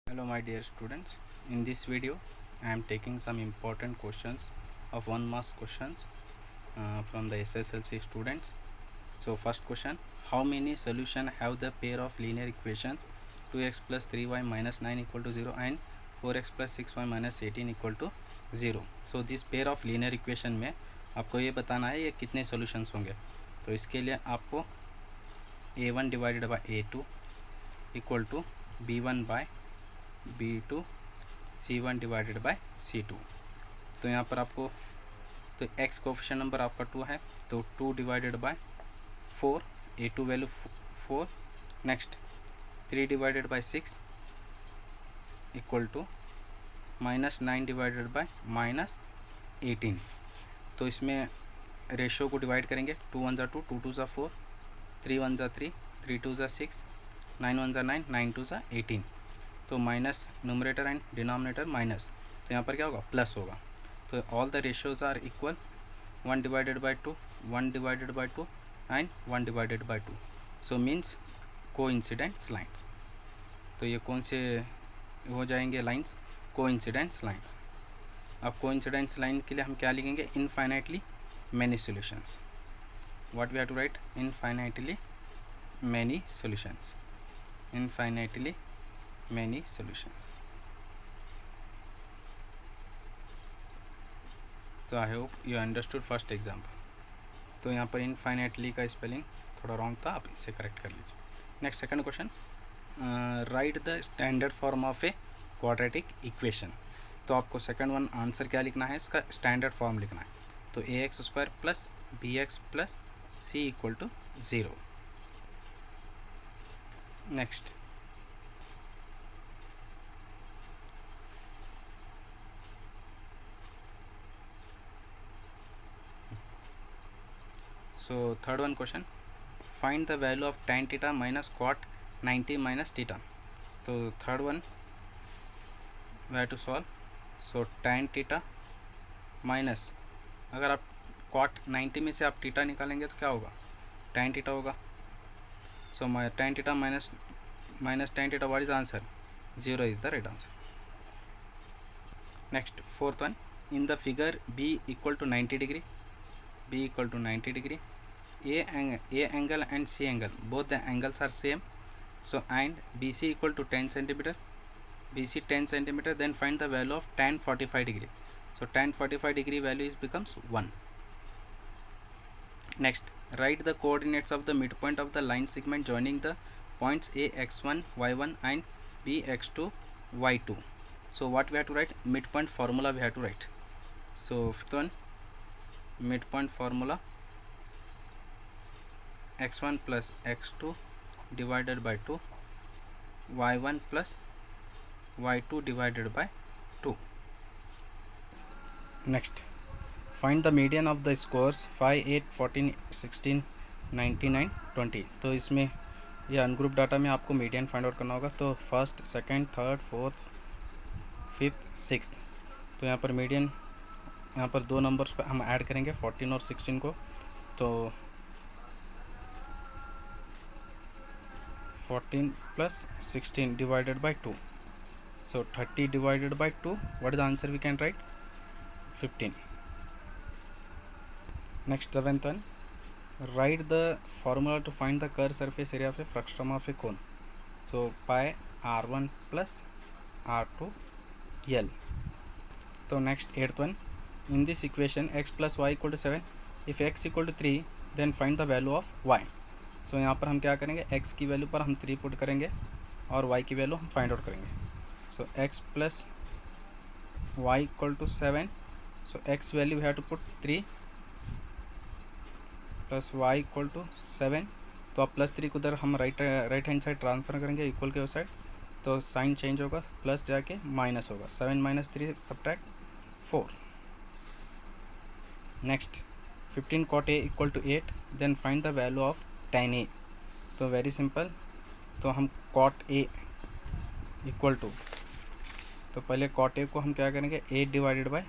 Hello my dear students, in this video I am taking some important questions of 1 marks questions from the SSLC students. So first question, how many solutions have the pair of linear equations 2x plus 3y minus 9 equal to 0 and 4x plus 6y minus 18 equal to 0. So this pair of linear equation में आपको ये बताना है ये कितने solutions होंगे. तो इसके लिए आपको a1 divided by a2 equal to b1 by b2 c1 divided by c2. तो यहाँ पर आपको तो x कोफिशिएंट नंबर आपका 2 है तो 2 divided by 4, a2 value 4. Next 3 divided by 6 equal to minus 9 divided by minus 18. तो इसमें रेशो को डिवाइड करेंगे. 2 1 2, 2 2 4, 3 1 3, 3 2 6, 9 1 9, 9 2 18. तो minus numerator and denominator minus, तो यहाँ पर क्या होगा प्लस होगा. तो all the ratios are equal. 1 divided by 2, 1 divided by 2 and 1 divided by 2. So means coincidence lines. तो ये कौन से हो जाएंगे लाइन्स? Coincidence lines. अब कोइंसिडेंस लाइन के लिए हम क्या लिखेंगे? Infinitely many solutions. What we have to write? Infinitely many solutions. Infinitely many solutions. So I hope you understood first example. तो यहाँ पर इनफाइनाइटली का स्पेलिंग थोड़ा रॉन्ग था, आप इसे करेक्ट कर लीजिए. Next second question, right the standard form of a quadratic equation. तो आपको सेकंड वन आंसर क्या लिखना है? इसका स्टैंडर्ड फॉर्म लिखना है. तो ax² plus bx plus c equal to 0. Next So third one question, find the value of tan theta minus cot 90 minus theta. तो third one we have to solve. So tan theta minus, अगर आप cot 90 में से आप theta निकालेंगे तो क्या होगा? tan theta होगा. So my tan theta minus tan theta, what is the answer? 0 is the right answer. Next fourth one, in the figure b equal to 90 degree, b equal to 90 degree, a angle and c angle, both the angles are same. So and bc equal to 10 centimeter, bc 10 centimeter, then find the value of tan 45 degree. So tan 45 degree value is becomes 1. Next, write the coordinates of the midpoint of the line segment joining the points a x1 y1 and b x2 y2. So what we have to write? Midpoint formula we have to write. So fifth one, midpoint formula, x1 plus x2 divided by 2, y1 plus y2 divided by 2. Next, find the median of the scores 5, 8, 14, 16, 99, 20. तो इसमें ये ungroup data में आपको median find out करना होगा. तो first, second, third, fourth, fifth, sixth. तो यहाँ पर मीडियन, यहाँ पर दो नंबर्स को हम ऐड करेंगे 14 और 16 को. तो 14 plus 16 divided by 2. So 30 divided by 2. What is the answer we can write? 15. Next, seventh one. Write the formula to find the curved surface area of a frustum of a cone. So pi r1 plus r2 L. So next, eighth one. In this equation x plus y equal to 7. If x equal to 3, then find the value of y. सो यहाँ पर हम क्या करेंगे? x की value पर हम 3 put करेंगे और y की वैल्यू हम फाइंड आउट करेंगे. So x plus y equal to 7. So x value we have to put 3 plus y equal to 7. तो अब प्लस 3 को उधर हम राइट हैंड साइड ट्रांसफर करेंगे इक्वल के उस साइड. तो साइन चेंज होगा, प्लस जाके माइनस होगा. 7 minus 3 subtract 4. Next, 15 cot a equal to 8. Then find the value of tan a. तो वेरी सिंपल. तो हम cot a इक्वल टू, तो पहले cot a को हम क्या करेंगे? 8 डिवाइडेड बाय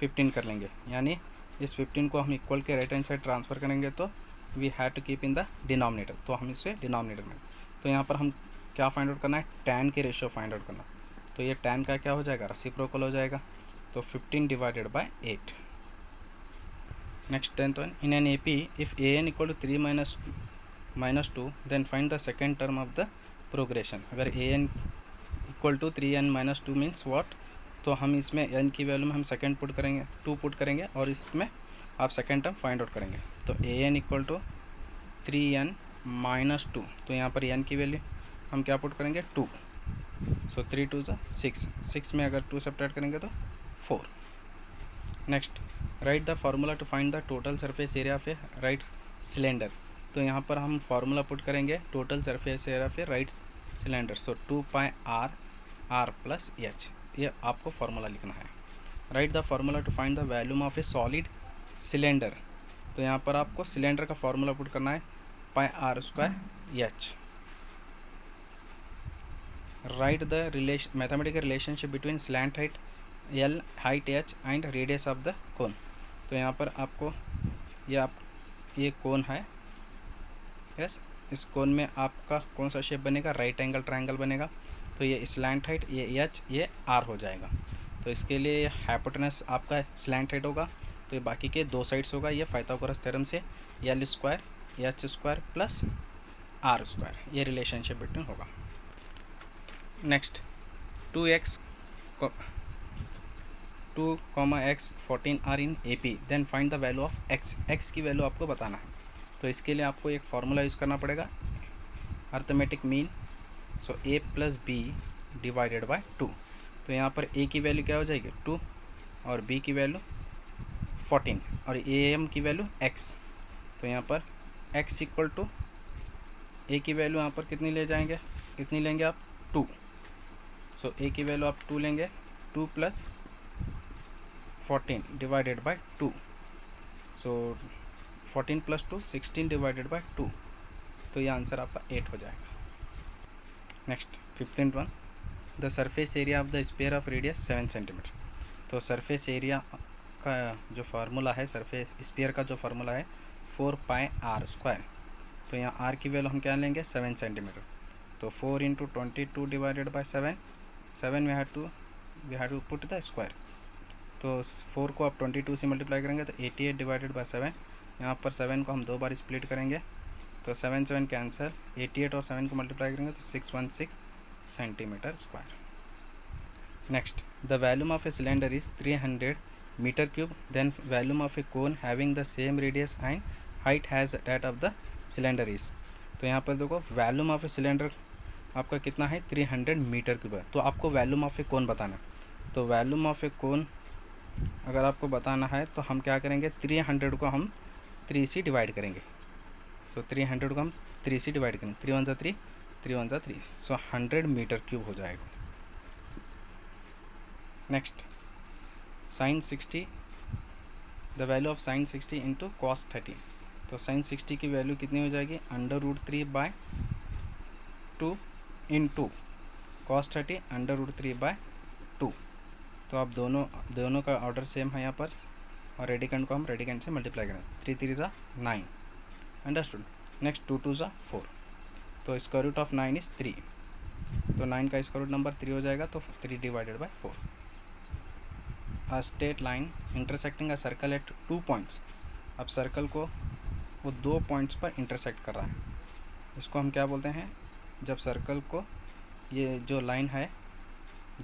15 कर लेंगे. यानी इस 15 को हम इक्वल के राइट हैंड साइड ट्रांसफ़र करेंगे तो we have to keep in the denominator. तो हम इसे डिनोमिनेटर में, तो यहाँ पर हम क्या फाइंड आउट करना है, tan के रेशियो फाइंड आउट करना। तो ये tan का क्या हो जाएगा, रेसिप्रोकल हो जाएगा। तो 15 divided by 8। Next 10th one, in an AP if an equal to 3 minus 2 then find the second term of the progression. अगर an equal to 3n minus 2 means what, तो हम इसमें n की वैल्यू में हम सेकेंड पुट करेंगे, 2 put करेंगे और इसमें आप सेकेंड टर्म फाइंड आउट करेंगे। तो an equal to 3n minus 2, तो यहाँ पर n की वैल्यू हम क्या पुट करेंगे, 2। सो 3 2 ज़ा 6, 6 में अगर 2 सब्ट्रैक्ट करेंगे तो 4। Next, write the formula to find the total surface area of a right cylinder. तो यहाँ पर हम फार्मूला पुट करेंगे total surface area of a right cylinder. So 2 pi r r plus h, ये आपको फार्मूला लिखना है। Write the formula to find the volume of a solid cylinder. तो यहाँ पर आपको सिलेंडर का फार्मूला पुट करना है पाई r square h। Right the mathematical relationship between slant height L, height h and radius of the cone. तो यहाँ पर आपको ये कोन है, यस, इस कोन में आपका कौन सा शेप बनेगा, राइट एंगल ट्रायंगल बनेगा। तो ये स्लैंट हाइट, ये h, ये r हो जाएगा। तो इसके लिए ये हाइपोटेनस आपका स्लैंट हाइट होगा, तो ये बाकी के दो साइड्स होगा। ये पाइथागोरस थ्योरम से L square h square plus r square, ये रिलेशनशिप बिटवीन होगा। Next 2x 14 are in AP, then find the value of x। x की वैल्यू आपको बताना है। तो इसके लिए आपको एक फार्मूला यूज़ करना पड़ेगा, arithmetic mean. So a plus b divided by 2। तो यहाँ पर a की वैल्यू क्या हो जाएगी, 2, और b की वैल्यू 14, और am की वैल्यू x। तो यहाँ पर x इक्वल टू a की वैल्यू यहाँ पर कितनी ले जाएंगे, कितनी लेंगे आप, 2। सो a की वैल्यू आप 2 लेंगे, 2 plus 14 divided by 2। So 14 plus 2 16 divided by 2। तो ये आंसर आपका 8 हो जाएगा। Next 15th one, the surface area of the sphere of radius 7 centimetre. तो सरफेस एरिया का जो फार्मूला है, सरफेस स्फीयर का जो फार्मूला है 4 पाई r स्क्वायर। तो यहाँ r की वैल्यू हम क्या लेंगे, 7 सेंटीमीटर। तो 4 into 22 divided by 7 we have to put the square. तो 4 को आप 22 से मल्टीप्लाई करेंगे तो 88 डिवाइडेड बाई 7। यहाँ पर 7 को हम 2 बार स्प्लिट करेंगे, तो 7 7 कैंसिल, 88 और 7 को मल्टीप्लाई करेंगे तो 616 centimetre square. Next, the volume of a cylinder is 300 metre cube, then volume of a cone having the same radius and height has that of the cylinder is. तो यहाँ पर देखो वॉल्यूम ऑफ ए सिलेंडर आपका कितना है, 300 metre cube है। तो आपको वॉल्यूम ऑफ ए कोन बताना है। तो वॉल्यूम ऑफ ए कोन अगर आपको बताना है तो हम क्या करेंगे, 300 को हम 3 से डिवाइड करेंगे। सो 300 को हम 3 से डिवाइड करेंगे, 3 1 3, 3 1 3। सो 100 मीटर क्यूब हो जाएगा। Next, sine 60, the value of sine 60 into cos 30। तो साइन 60 की वैल्यू कितनी हो जाएगी, √3/2 इंटू कॉस 30 √3/2। तो आप दोनों का ऑर्डर सेम है यहाँ पर, और रेडिकेंड को हम रेडिकेंड से मल्टीप्लाई करें। 3 3 ज़ा 9, अंडरस्टूड। नेक्स्ट 2 2 ज़ा 4। तो स्क्वायर रूट ऑफ 9 इज़ 3। तो 9 का स्क्वायर रूट नंबर 3 हो जाएगा, तो 3 divided by 4। A straight line intersecting a circle eight 2 points. अब सर्कल को वो 2 पॉइंट्स पर इंटरसेक्ट कर रहा है, इसको हम क्या बोलते हैं, जब सर्कल को ये जो लाइन है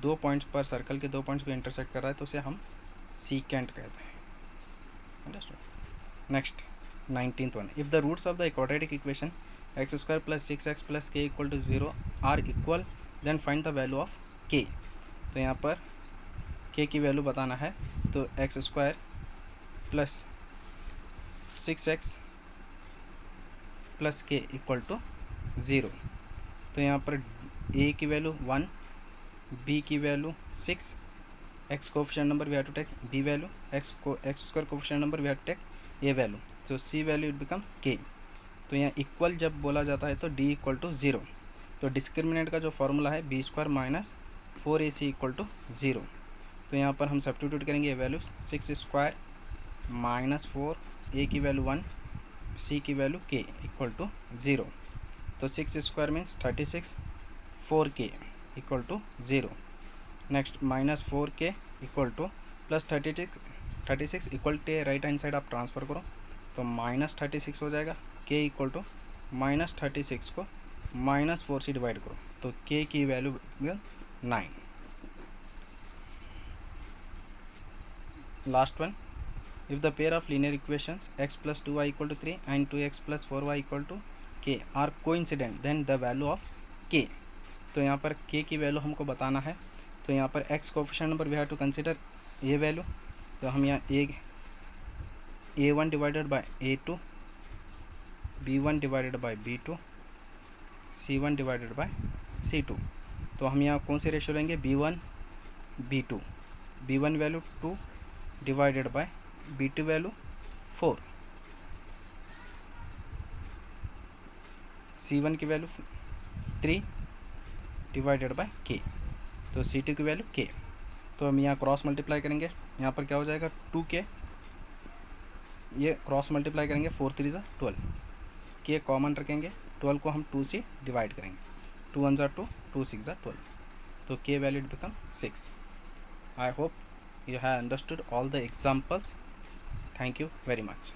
2 पॉइंट्स पर, सर्कल के 2 पॉइंट्स को इंटरसेक्ट कर रहा है, तो उसे हम सीकेंट कहते हैं, understood. Next 19th one, if the roots of the quadratic equation x square plus 6x plus k equal to 0 are equal, then find the value of k। तो यहाँ पर k की वैल्यू बताना है। तो x square plus 6x plus k equal to 0। तो यहाँ पर a की वैल्यू 1, b की value 6, x coefficient number we have to take b value, x square coefficient number we have to take a value. So c value it becomes k। तो यहाँ equal जब बोला जाता है तो d इक्वल टू 0। तो discriminant का जो फार्मूला है b square minus 4ac equal to 0। तो यहाँ पर हम सब्स्टिट्यूट करेंगे ये वैल्यूज, 6 स्क्वायर माइनस 4, a की वैल्यू 1, c की वैल्यू k इक्वल टू 0। तो 6 square means 36, 4k equal to 0। Next minus 4k equal to plus 36 equal to right hand side आप ट्रांसफ़र करो तो माइनस 36 हो जाएगा। k इक्वल टू माइनस 36 को minus 4 से डिवाइड करो तो k की value 9। Last one, if the pair of linear equations x plus 2y equal to 3 and 2x plus 4y equal to k are coincident then the value of k। तो यहाँ पर k की value हमको बताना है। तो यहाँ पर x coefficient number we have to consider ये वैल्यू। तो हम यहाँ a1 divided by a2, b1 divided by b2, c1 divided by c2। तो हम यहाँ कौन से रेशियो लेंगे, b1 b2, b1 value 2 divided by b2 value 4, c1 की वैल्यू 3 डिवाइडेड बाय k, तो c2 की वैल्यू k। तो हम यहाँ क्रॉस मल्टीप्लाई करेंगे, यहाँ पर क्या हो जाएगा 2k, ये क्रॉस मल्टीप्लाई करेंगे 4 3 ज़ा 12, k कॉमन रखेंगे, 12 को हम 2 से डिवाइड करेंगे, 2 1 ज़ा 2, 2 6 ज़ा 12, तो k value become 6। I hope you have understood all the examples. Thank you very much.